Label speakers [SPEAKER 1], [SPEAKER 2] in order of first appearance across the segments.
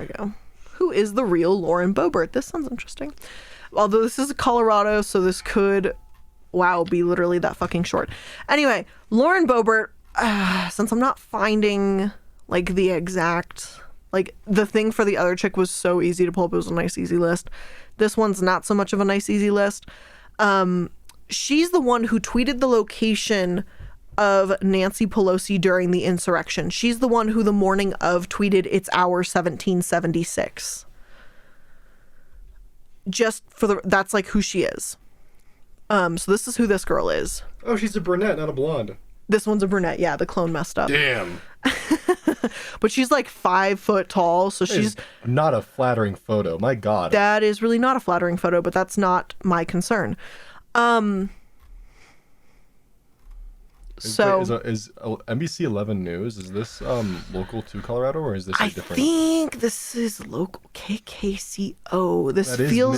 [SPEAKER 1] we go. Who is the real Lauren Boebert? This sounds interesting. Although this is Colorado, so this could, wow, be literally that fucking short. Anyway, Lauren Boebert, since I'm not finding like the exact, like the thing for the other chick was so easy to pull up. It was a nice, easy list. This one's not so much of a nice, easy list. She's the one who tweeted the location of Nancy Pelosi during the insurrection. She's the one who the morning of tweeted it's hour 1776. Just for the, that's like who she is. So this is who this girl is.
[SPEAKER 2] Oh, she's a brunette, not a blonde.
[SPEAKER 1] This one's a brunette. Yeah, the clone messed up.
[SPEAKER 2] Damn.
[SPEAKER 1] But she's like 5 foot tall, so she's
[SPEAKER 2] not a flattering photo. My God.
[SPEAKER 1] That is really not a flattering photo, but that's not my concern. So
[SPEAKER 2] is NBC 11 News, is this local to Colorado, or is this a different?
[SPEAKER 1] I think this is local KKCO.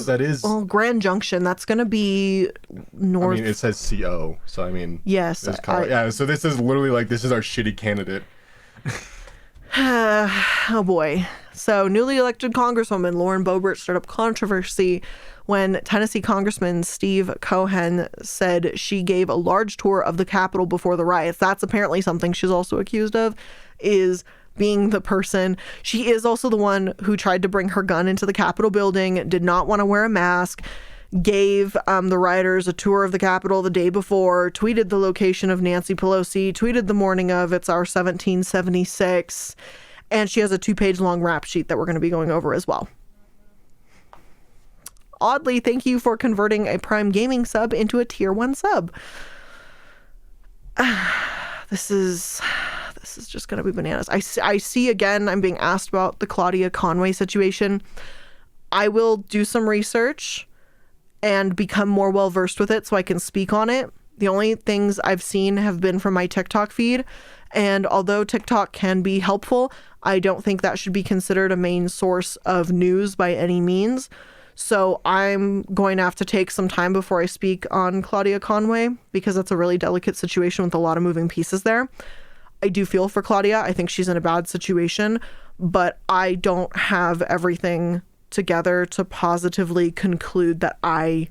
[SPEAKER 1] That is Grand Junction. That's gonna be north.
[SPEAKER 2] I mean, it says CO, so I mean,
[SPEAKER 1] yes,
[SPEAKER 2] yeah. So this is literally like, this is our shitty candidate.
[SPEAKER 1] Oh boy. So newly elected Congresswoman Lauren Boebert stirred up controversy when Tennessee Congressman Steve Cohen said she gave a large tour of the Capitol before the riots. That's apparently something she's also accused of, is being the person. She is also the one who tried to bring her gun into the Capitol building, did not want to wear a mask, gave the rioters a tour of the Capitol the day before, tweeted the location of Nancy Pelosi, tweeted the morning of it's our 1776, and she has a 2-page long rap sheet that we're going to be going over as well. Oddly, thank you for converting a Prime Gaming sub into a Tier 1 sub. This is just going to be bananas. I see, again, I'm being asked about the Claudia Conway situation. I will do some research and become more well-versed with it so I can speak on it. The only things I've seen have been from my TikTok feed. And although TikTok can be helpful, I don't think that should be considered a main source of news by any means. So I'm going to have to take some time before I speak on Claudia Conway, because that's a really delicate situation with a lot of moving pieces there. I do feel for Claudia. I think she's in a bad situation, but I don't have everything together to positively conclude that I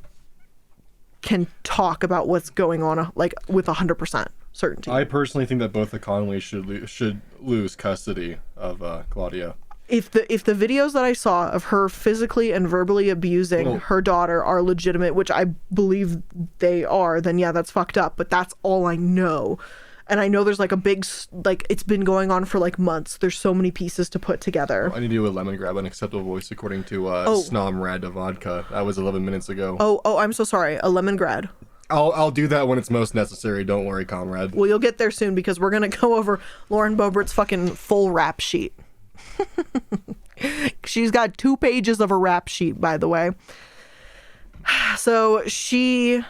[SPEAKER 1] can talk about what's going on like with 100% certainty.
[SPEAKER 2] I personally think that both the Conways should lose custody of Claudia.
[SPEAKER 1] If the videos that I saw of her physically and verbally abusing her daughter are legitimate, which I believe they are, then yeah, that's fucked up. But that's all I know. And I know there's like a big, like, it's been going on for like months. There's so many pieces to put together.
[SPEAKER 2] I need to do a lemon grab, unacceptable voice, according to Snom Rad Vodka. That was 11 minutes ago.
[SPEAKER 1] Oh, I'm so sorry. A lemon grad.
[SPEAKER 2] I'll do that when it's most necessary. Don't worry, comrade.
[SPEAKER 1] Well, you'll get there soon, because we're going to go over Lauren Boebert's fucking full rap sheet. She's got 2 pages of a rap sheet, by the way. So she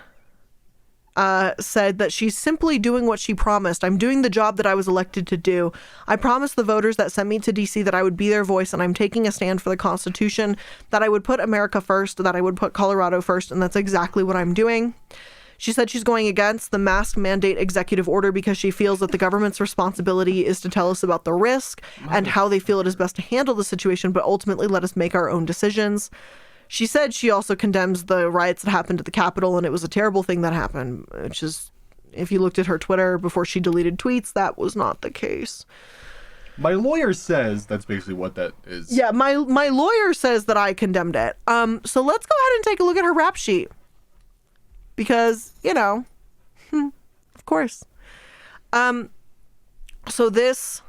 [SPEAKER 1] said that she's simply doing what she promised. I'm doing the job that I was elected to do. I promised the voters that sent me to DC that I would be their voice, and I'm taking a stand for the Constitution, that I would put America first, that I would put Colorado first, and that's exactly what I'm doing. She said she's going against the mask mandate executive order because she feels that the government's responsibility is to tell us about the risk and how they feel it is best to handle the situation, but ultimately let us make our own decisions. She said she also condemns the riots that happened at the Capitol, and it was a terrible thing that happened, which is, if you looked at her Twitter before she deleted tweets, that was not the case.
[SPEAKER 2] My lawyer says that's basically what that is.
[SPEAKER 1] Yeah, my lawyer says that I condemned it. So let's go ahead and take a look at her rap sheet. Because, you know, of course. So this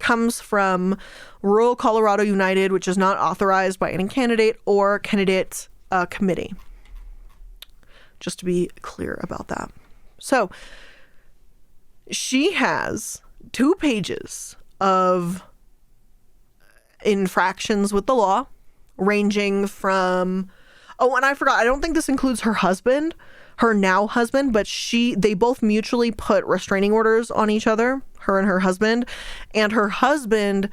[SPEAKER 1] comes from Rural Colorado United, which is not authorized by any candidate or candidate committee. Just to be clear about that. So she has 2 pages of infractions with the law, ranging from, oh, and I forgot, I don't think this includes her husband, her now husband, but they both mutually put restraining orders on each other, her and her husband, and her husband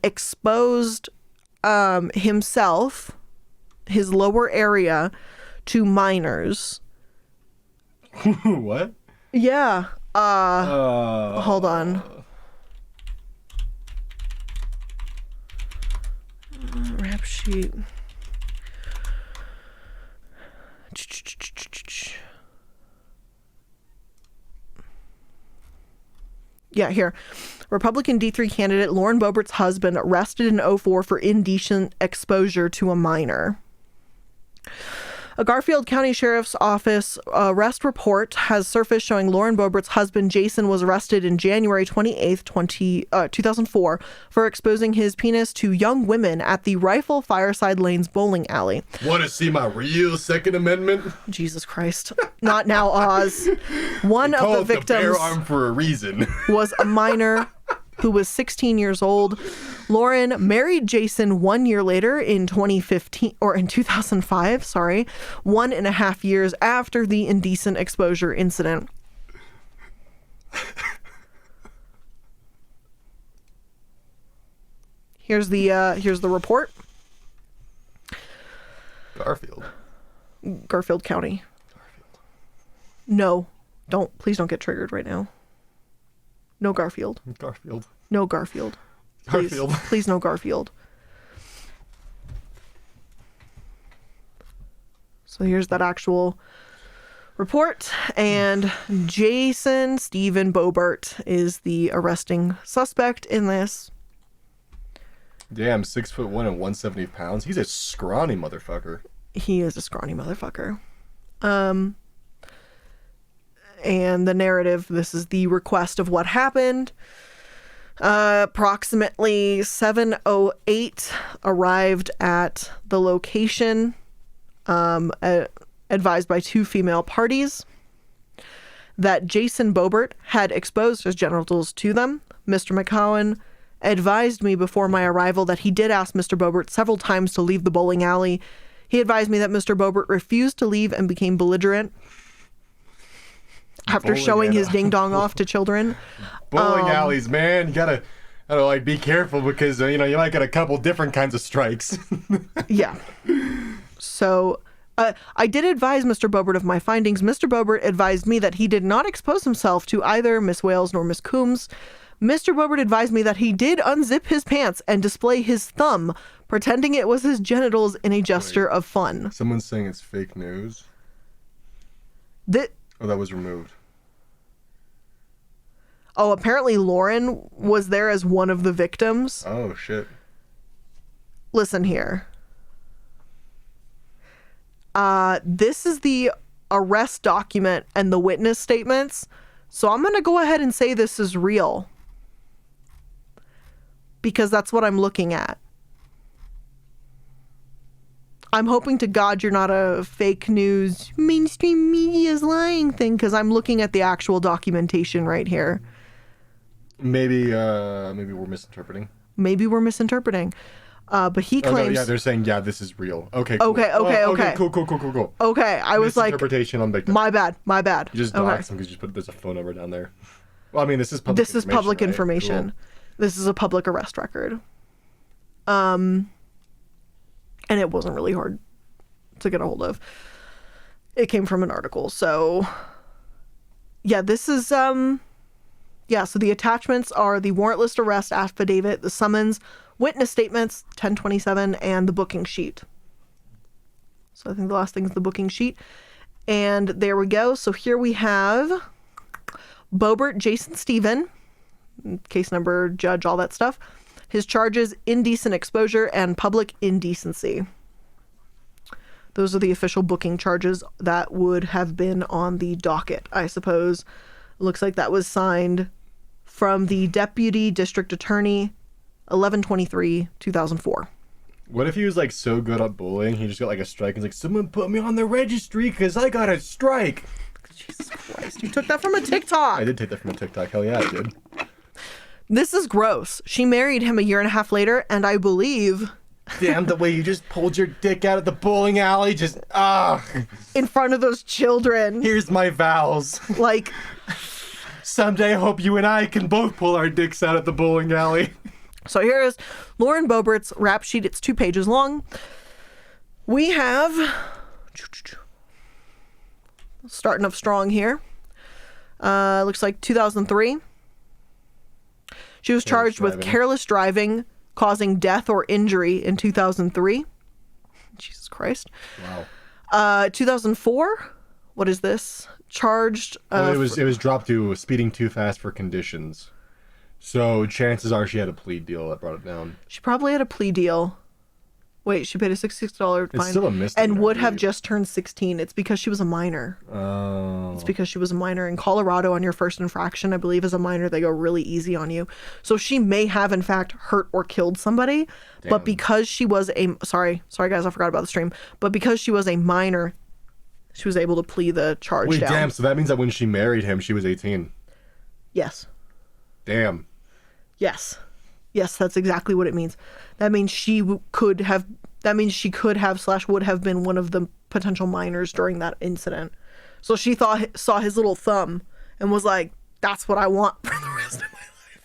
[SPEAKER 1] exposed himself, his lower area, to minors.
[SPEAKER 2] What?
[SPEAKER 1] Yeah. Hold on. sheet. Yeah, here. Republican D3 candidate Lauren Boebert's husband arrested in 2004 for indecent exposure to a minor. A Garfield County Sheriff's Office arrest report has surfaced showing Lauren Boebert's husband, Jason, was arrested in January 28th, 2004 for exposing his penis to young women at the Rifle Fireside Lanes bowling alley.
[SPEAKER 2] Want to see my real Second Amendment?
[SPEAKER 1] Jesus Christ. Not now, Oz. One of the victims
[SPEAKER 2] the bear arm for a reason.
[SPEAKER 1] was a minor who was 16 years old. Lauren married Jason 1 year later in 2005, 1.5 years after the indecent exposure incident. Here's the report. Garfield County. No, please don't get triggered right now. No Garfield. No Garfield. Please no Garfield. So here's that actual report, and Jason Stephen Boebert is the arresting suspect in this.
[SPEAKER 2] Damn, 6'1" and 170 pounds. He's a scrawny motherfucker.
[SPEAKER 1] He is a scrawny motherfucker. And the narrative, this is the request of what happened. Approximately 7:08 arrived at the location, advised by two female parties that Jason Boebert had exposed his genitals to them. Mr. McCowan advised me before my arrival that he did ask Mr. Boebert several times to leave the bowling alley. He advised me that Mr. Boebert refused to leave and became belligerent after showing his ding-dong off to children.
[SPEAKER 2] Bowling alleys, man. You gotta like be careful because you might get a couple different kinds of strikes.
[SPEAKER 1] Yeah. So I did advise Mr. Boebert of my findings. Mr. Boebert advised me that he did not expose himself to either Miss Wales nor Miss Coombs. Mr. Boebert advised me that he did unzip his pants and display his thumb, pretending it was his genitals in a gesture of fun.
[SPEAKER 2] Someone's saying it's fake news. Oh, that was removed.
[SPEAKER 1] Oh, apparently Lauren was there as one of the victims.
[SPEAKER 2] Oh, shit.
[SPEAKER 1] Listen here. This is the arrest document and the witness statements. So I'm going to go ahead and say this is real. Because that's what I'm looking at. I'm hoping to God you're not a fake news, mainstream media's lying thing, because I'm looking at the actual documentation right here.
[SPEAKER 2] Maybe we're misinterpreting.
[SPEAKER 1] But he claims...
[SPEAKER 2] Oh, no, yeah, they're saying, yeah, this is real. Okay, cool.
[SPEAKER 1] Okay.
[SPEAKER 2] Cool.
[SPEAKER 1] Okay, I was like...
[SPEAKER 2] Misinterpretation on big...
[SPEAKER 1] My bad.
[SPEAKER 2] You just doxed them because you just put there's a phone number down there. Well, I mean, this is public information.
[SPEAKER 1] Cool. This is a public arrest record. And it wasn't really hard to get a hold of. It came from an article. So, yeah, this is... so the attachments are the warrantless arrest affidavit, the summons, witness statements, 1027, and the booking sheet. So I think the last thing is the booking sheet. And there we go. So here we have Boebert Jason Stephen, case number, judge, all that stuff. His charges, indecent exposure and public indecency. Those are the official booking charges that would have been on the docket, I suppose. Looks like that was signed from the Deputy District Attorney, 11/23/2004.
[SPEAKER 2] What if he was like so good at bowling, he just got like a strike and he's like, someone put me on the registry because I got a strike.
[SPEAKER 1] Jesus Christ, you took that from a TikTok.
[SPEAKER 2] I did take that from a TikTok. Hell yeah, I did.
[SPEAKER 1] This is gross. She married him 1.5 years later, and I believe...
[SPEAKER 2] Damn, the way you just pulled your dick out at the bowling alley, just,
[SPEAKER 1] in front of those children.
[SPEAKER 2] Here's my vows.
[SPEAKER 1] Like...
[SPEAKER 2] Someday I hope you and I can both pull our dicks out at the bowling alley.
[SPEAKER 1] So here is Lauren Boebert's rap sheet. It's 2 pages long. We have... Starting off strong here. Looks like 2003. She was charged with careless driving, causing death or injury in 2003. Jesus Christ.
[SPEAKER 2] Wow.
[SPEAKER 1] 2004. What is this? Charged.
[SPEAKER 2] Well, it was dropped to speeding too fast for conditions. So chances are she had a plea deal that brought it down.
[SPEAKER 1] She probably had a plea deal. Wait, she paid a $66 fine.
[SPEAKER 2] It's still a misdemeanor.
[SPEAKER 1] And would have just turned 16. It's because she was a minor.
[SPEAKER 2] Oh.
[SPEAKER 1] It's because she was a minor. In Colorado, on your first infraction, I believe, as a minor, they go really easy on you. So she may have, in fact, hurt or killed somebody.
[SPEAKER 2] Damn.
[SPEAKER 1] But because she was a... Sorry, guys, I forgot about the stream. But because she was a minor, she was able to plea the charge
[SPEAKER 2] Wait,
[SPEAKER 1] down.
[SPEAKER 2] damn, so that means that when she married him, she was 18.
[SPEAKER 1] Yes.
[SPEAKER 2] Damn.
[SPEAKER 1] Yes. Yes, that's exactly what it means. That means she could have... That means she could have / would have been one of the potential minors during that incident. So she saw his little thumb and was like, that's what I want for the rest of my life.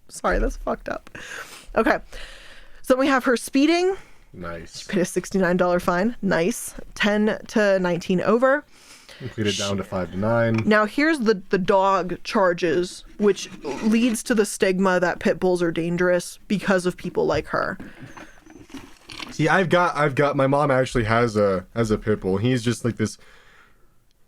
[SPEAKER 1] Sorry, that's fucked up. Okay. So we have her speeding.
[SPEAKER 2] Nice.
[SPEAKER 1] She paid a $69 fine. Nice. 10 to 19 over.
[SPEAKER 2] Included down to 5 to 9.
[SPEAKER 1] Now here's the dog charges, which leads to the stigma that pit bulls are dangerous because of people like her.
[SPEAKER 2] See, I've got my mom actually has a pit bull. He's just like this.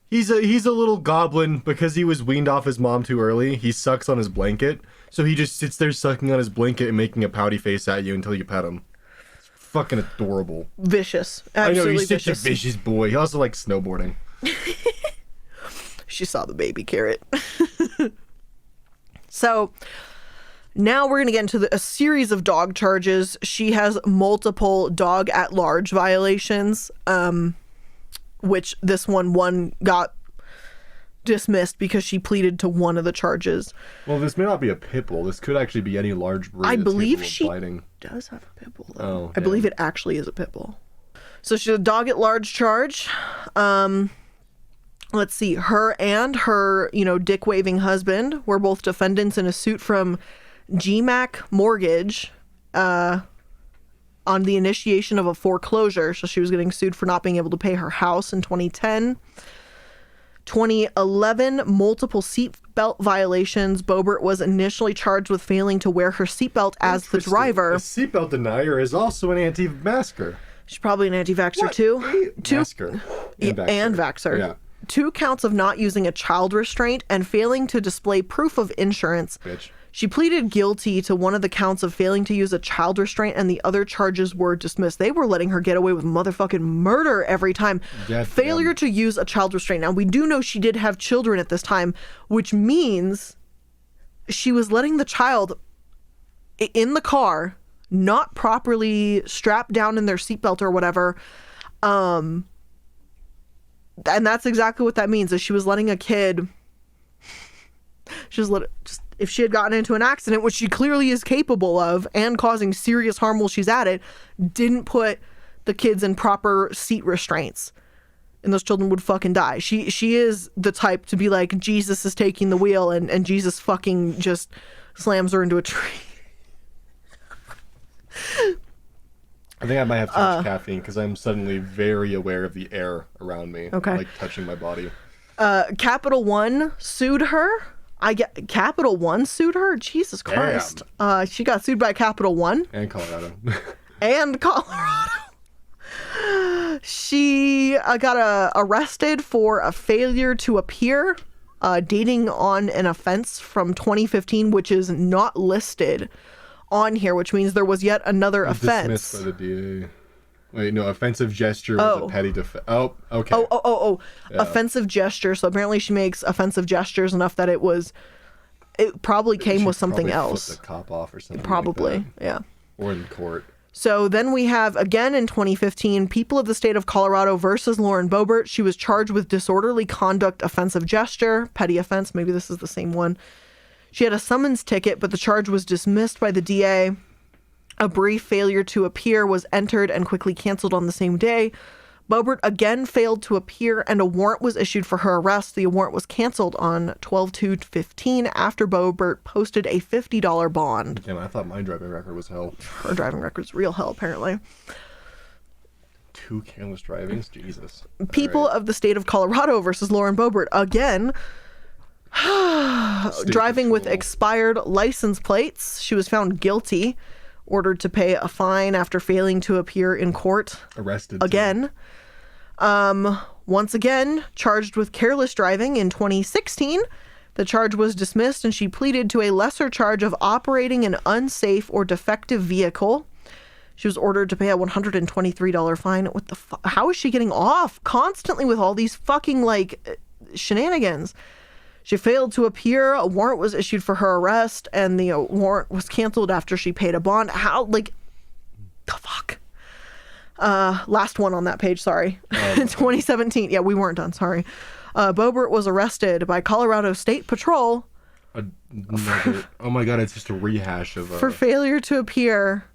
[SPEAKER 2] He's a little goblin because he was weaned off his mom too early. He sucks on his blanket, so he just sits there sucking on his blanket and making a pouty face at you until you pet him. It's fucking adorable.
[SPEAKER 1] Vicious. Absolutely.
[SPEAKER 2] I know, he's
[SPEAKER 1] vicious.
[SPEAKER 2] such a vicious boy. He also likes snowboarding.
[SPEAKER 1] She saw the baby carrot. So now we're going to get into a series of dog charges. She has multiple dog at large violations, which this one got dismissed because she pleaded to one of the charges.
[SPEAKER 2] Well, this may not be a pit bull. This could actually be any large breed.
[SPEAKER 1] I believe she
[SPEAKER 2] biting.
[SPEAKER 1] does have a pit bull, though.
[SPEAKER 2] Oh,
[SPEAKER 1] I believe it actually is a pit bull. So she's a dog at large charge. Let's see. Her and her, dick-waving husband were both defendants in a suit from GMAC Mortgage on the initiation of a foreclosure. So she was getting sued for not being able to pay her house in 2010. 2011, multiple seatbelt violations. Boebert was initially charged with failing to wear her seatbelt as the driver.
[SPEAKER 2] A seatbelt denier is also an anti-masker.
[SPEAKER 1] She's probably an anti-vaxxer too.
[SPEAKER 2] Masker.
[SPEAKER 1] And vaxxer.
[SPEAKER 2] Yeah.
[SPEAKER 1] 2 counts of not using a child restraint and failing to display proof of insurance.
[SPEAKER 2] Bitch.
[SPEAKER 1] She pleaded guilty to one of the counts of failing to use a child restraint, and the other charges were dismissed. They were letting her get away with motherfucking murder every time. Failure to use a child restraint. Now, we do know she did have children at this time, which means she was letting the child in the car, not properly strapped down in their seatbelt or whatever. And that's exactly what that means, is she was letting a kid... if she had gotten into an accident, which she clearly is capable of, and causing serious harm while she's at it, didn't put the kids in proper seat restraints, and those children would fucking die. She is the type to be like, Jesus is taking the wheel, and Jesus fucking just slams her into a tree.
[SPEAKER 2] I think I might have too much caffeine because I'm suddenly very aware of the air around me.
[SPEAKER 1] Okay.
[SPEAKER 2] Like touching my body.
[SPEAKER 1] Capital One sued her. Capital One sued her? Jesus Christ. She got sued by Capital One.
[SPEAKER 2] And Colorado.
[SPEAKER 1] And Colorado. She got arrested for a failure to appear, dating on an offense from 2015, which is not listed on here, which means there was yet another offense.
[SPEAKER 2] Dismissed by the DA. Wait, no, offensive gesture was a petty defense. Oh, okay.
[SPEAKER 1] Oh.
[SPEAKER 2] Yeah.
[SPEAKER 1] Offensive gesture. So apparently she makes offensive gestures enough that it probably came with something else.
[SPEAKER 2] Flipped the cop off or something.
[SPEAKER 1] Probably,
[SPEAKER 2] like that.
[SPEAKER 1] yeah.
[SPEAKER 2] Or in court.
[SPEAKER 1] So then we have, again in 2015, people of the state of Colorado versus Lauren Boebert. She was charged with disorderly conduct, offensive gesture, petty offense. Maybe this is the same one. She had a summons ticket, but the charge was dismissed by the DA. A brief failure to appear was entered and quickly canceled on the same day. Boebert again failed to appear, and a warrant was issued for her arrest. The warrant was canceled on 12/2/15 after Boebert posted a $50 bond.
[SPEAKER 2] Damn, I thought my driving record was hell.
[SPEAKER 1] Her driving record's real hell, apparently.
[SPEAKER 2] 2 careless drivings? Jesus.
[SPEAKER 1] People of the state of Colorado versus Lauren Boebert. Again, Driving with
[SPEAKER 2] patrol.
[SPEAKER 1] expired license plates. She was found guilty, ordered to pay a fine after failing to appear in court.
[SPEAKER 2] Arrested.
[SPEAKER 1] Again. Once again, charged with careless driving in 2016. The charge was dismissed and she pleaded to a lesser charge of operating an unsafe or defective vehicle. She was ordered to pay a $123 fine. What the fuck? How is she getting off constantly with all these fucking, like, shenanigans? She failed to appear. A warrant was issued for her arrest, and the warrant was canceled after she paid a bond. How, like, the fuck? Last one on that page, sorry. 2017. Yeah, we weren't done, sorry. Boebert was arrested by Colorado State Patrol.
[SPEAKER 2] Oh my god, it's just a rehash of...
[SPEAKER 1] for failure to appear.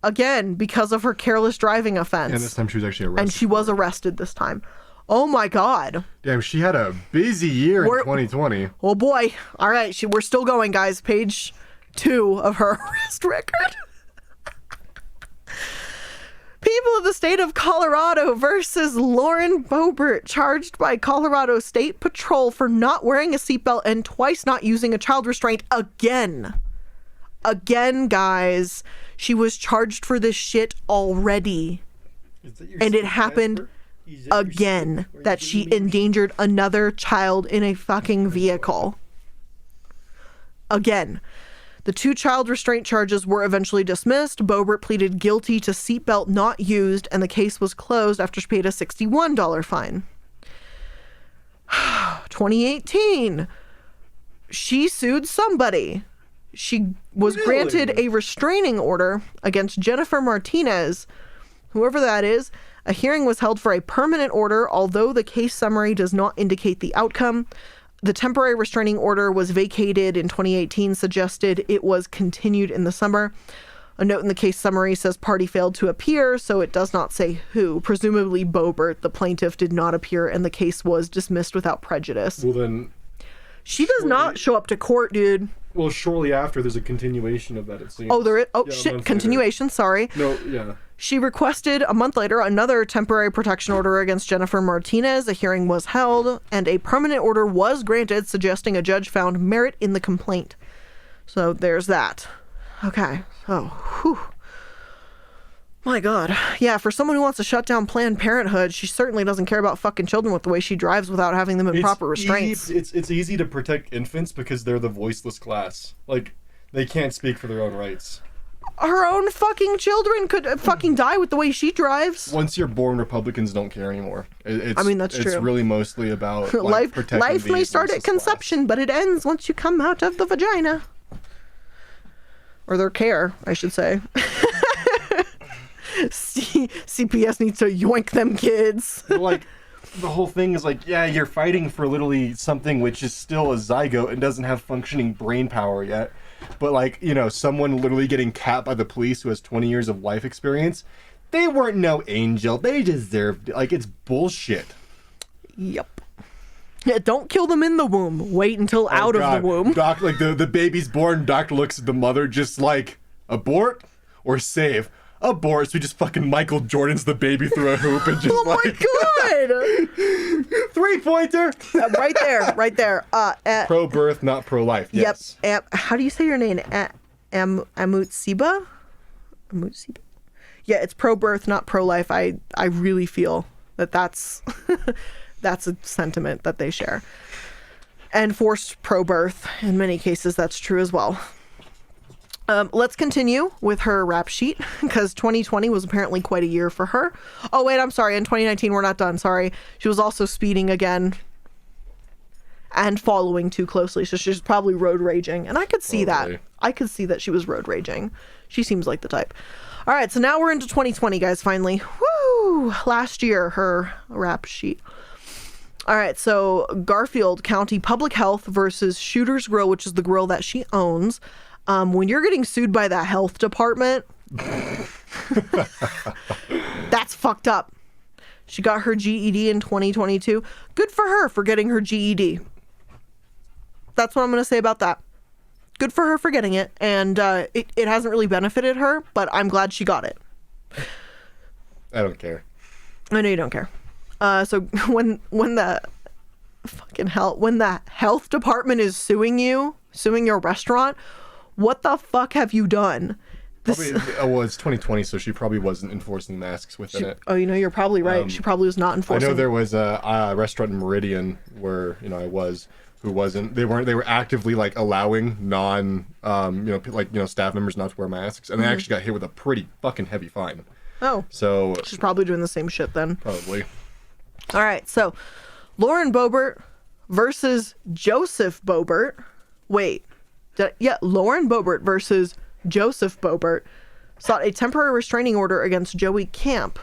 [SPEAKER 1] Again, because of her careless driving offense.
[SPEAKER 2] And this time she was actually arrested.
[SPEAKER 1] And she was arrested this time. Oh my god.
[SPEAKER 2] Damn, she had a busy year in 2020.
[SPEAKER 1] Oh boy. All right, we're still going, guys. Page 2 of her arrest record. People of the state of Colorado versus Lauren Boebert, charged by Colorado State Patrol for not wearing a seatbelt and twice not using a child restraint again. Again, guys. She was charged for this shit already. And it happened again that she endangered another child in a fucking vehicle. Again. The 2 child restraint charges were eventually dismissed. Boebert pleaded guilty to seatbelt not used, and the case was closed after she paid a $61 fine. 2018. She sued somebody. She was granted a restraining order against Jennifer Martinez, whoever that is. A hearing was held for a permanent order, although the case summary does not indicate the outcome. The temporary restraining order was vacated in 2018, suggested it was continued in the summer. A note in the case summary says party failed to appear, so it does not say who. Presumably Boebert, the plaintiff, did not appear, and the case was dismissed without prejudice.
[SPEAKER 2] Well, then...
[SPEAKER 1] She does not show up to court, dude.
[SPEAKER 2] Well, shortly after, there's a continuation of that, it seems.
[SPEAKER 1] Oh, there is? Oh,
[SPEAKER 2] yeah,
[SPEAKER 1] shit, continuation, sorry.
[SPEAKER 2] No, yeah.
[SPEAKER 1] She requested, a month later, another temporary protection order against Jennifer Martinez. A hearing was held, and a permanent order was granted, suggesting a judge found merit in the complaint. So there's that. Okay. Oh, whew. My God. Yeah, for someone who wants to shut down Planned Parenthood, she certainly doesn't care about fucking children with the way she drives without having them in proper restraints.
[SPEAKER 2] It's easy to protect infants because they're the voiceless class. Like, they can't speak for their own rights.
[SPEAKER 1] Her own fucking children could fucking die with the way she drives.
[SPEAKER 2] Once you're born, Republicans don't care anymore.
[SPEAKER 1] I mean, that's true.
[SPEAKER 2] It's really mostly about like, protecting
[SPEAKER 1] life may start at conception,
[SPEAKER 2] class.
[SPEAKER 1] but it ends once you come out of the vagina. Or their care, I should say. CPS needs to yoink them kids.
[SPEAKER 2] Like, the whole thing is like, yeah, you're fighting for literally something which is still a zygote and doesn't have functioning brain power yet. But, like, you know, someone literally getting capped by the police who has 20 years of life experience, they weren't no angel. They deserved it. Like, it's bullshit.
[SPEAKER 1] Yep. Yeah, don't kill them in the womb. Wait until out of the womb.
[SPEAKER 2] Doc, like, the baby's born, doctor looks at the mother just like, abort or save? Abort. So he just fucking Michael Jordan's the baby through a hoop and just
[SPEAKER 1] oh
[SPEAKER 2] like...
[SPEAKER 1] my God!
[SPEAKER 2] 3-pointer!
[SPEAKER 1] Right there.
[SPEAKER 2] Pro-birth, not pro-life. Yes.
[SPEAKER 1] Yep. How do you say your name? Amutsiba? Amutsiba? Yeah, it's pro-birth, not pro-life. I really feel that's that's a sentiment that they share. And forced pro-birth. In many cases, that's true as well. Let's continue with her rap sheet, because 2020 was apparently quite a year for her. Oh, wait, I'm sorry. In 2019, we're not done. Sorry. She was also speeding again and following too closely. So she's probably road raging. And I could see that. I could see that she was road raging. She seems like the type. All right. So now we're into 2020, guys, finally. Woo! Last year, her rap sheet. All right. So Garfield County Public Health versus Shooter's Grill, which is the grill that she owns. When you're getting sued by the health department, that's fucked up. She got her GED in 2022. Good for her for getting her GED. That's what I'm going to say about that. Good for her for getting it. And it hasn't really benefited her, but I'm glad she got it.
[SPEAKER 2] I don't care.
[SPEAKER 1] I know you don't care. So when the fucking hell, when the health department is suing your restaurant, what the fuck have you done?
[SPEAKER 2] Probably, well, it's 2020, so she probably wasn't enforcing masks within it.
[SPEAKER 1] Oh, you're probably right. She probably was not enforcing.
[SPEAKER 2] I know there was a restaurant in Meridian where, who wasn't. They were actively like allowing staff members not to wear masks, and they actually got hit with a pretty fucking heavy fine.
[SPEAKER 1] Oh.
[SPEAKER 2] So
[SPEAKER 1] she's probably doing the same shit then.
[SPEAKER 2] Probably.
[SPEAKER 1] All right, so Lauren Boebert versus Joseph Boebert. Wait. Lauren Boebert versus Joseph Boebert sought a temporary restraining order against Joey Camp.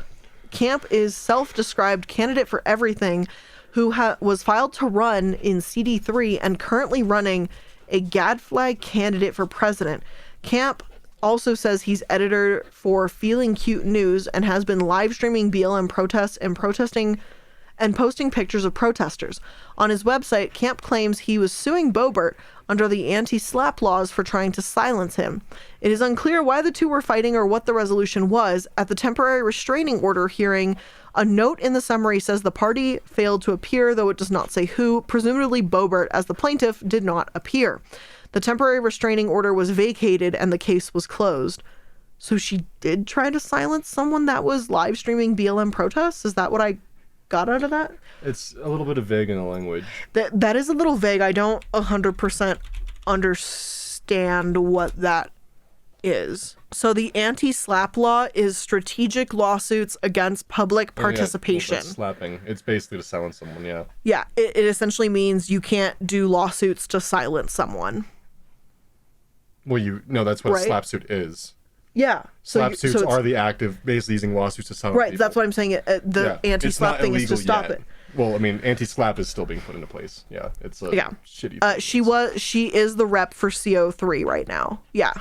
[SPEAKER 1] Camp is self-described candidate for everything who was filed to run in CD3 and currently running a GAD flag candidate for president. Camp also says he's editor for Feeling Cute News and has been live streaming BLM protests and posting pictures of protesters. On his website, Camp claims he was suing Boebert under the anti-slap laws for trying to silence him. It is unclear why the two were fighting or what the resolution was. At the temporary restraining order hearing, a note in the summary says the party failed to appear, though it does not say who. Presumably Boebert, as the plaintiff, did not appear. The temporary restraining order was vacated and the case was closed. So she did try to silence someone that was live streaming BLM protests? Is that what I got out of that?
[SPEAKER 2] It's a little bit of vague in the language.
[SPEAKER 1] That is a little vague. I don't 100% understand what that is. So the anti-slap law is strategic lawsuits against public participation.
[SPEAKER 2] Yeah, slapping. It's basically to silence someone, yeah.
[SPEAKER 1] Yeah, it essentially means you can't do lawsuits to silence someone.
[SPEAKER 2] Well, that's what
[SPEAKER 1] right?
[SPEAKER 2] a slap suit is.
[SPEAKER 1] Yeah.
[SPEAKER 2] Slap suits are the act of basically using lawsuits to silence
[SPEAKER 1] right,
[SPEAKER 2] people.
[SPEAKER 1] that's what I'm saying. The anti-slap thing is to stop it.
[SPEAKER 2] Well, I mean, anti-slap is still being put into place. Yeah, it's a shitty thing.
[SPEAKER 1] She is the rep for CO3 right now. Yeah,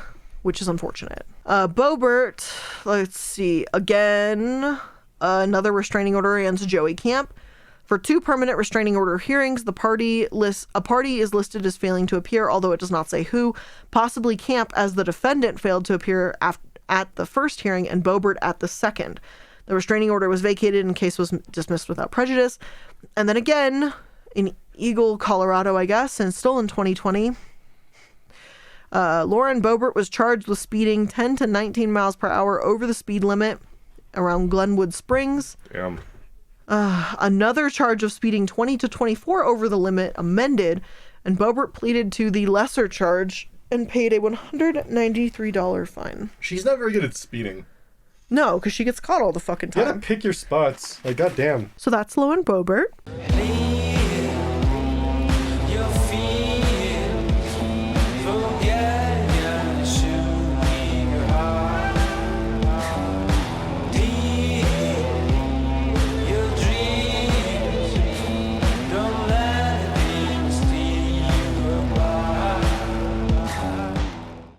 [SPEAKER 1] which is unfortunate. Boebert, let's see. Again, another restraining order against Joey Camp. For 2 permanent restraining order hearings, a party is listed as failing to appear, although it does not say who. Possibly Camp, as the defendant failed to appear at the first hearing, and Boebert at the second. The restraining order was vacated and the case was dismissed without prejudice. And then again, in Eagle, Colorado, I guess, and still in 2020, Lauren Boebert was charged with speeding 10 to 19 miles per hour over the speed limit around Glenwood Springs.
[SPEAKER 2] Damn.
[SPEAKER 1] Another charge of speeding 20 to 24 over the limit amended, and Boebert pleaded to the lesser charge and paid a $193 fine.
[SPEAKER 2] She's not very good at speeding.
[SPEAKER 1] No, because she gets caught all the fucking time.
[SPEAKER 2] You gotta pick your spots. Like, goddamn.
[SPEAKER 1] So that's Lauren Boebert.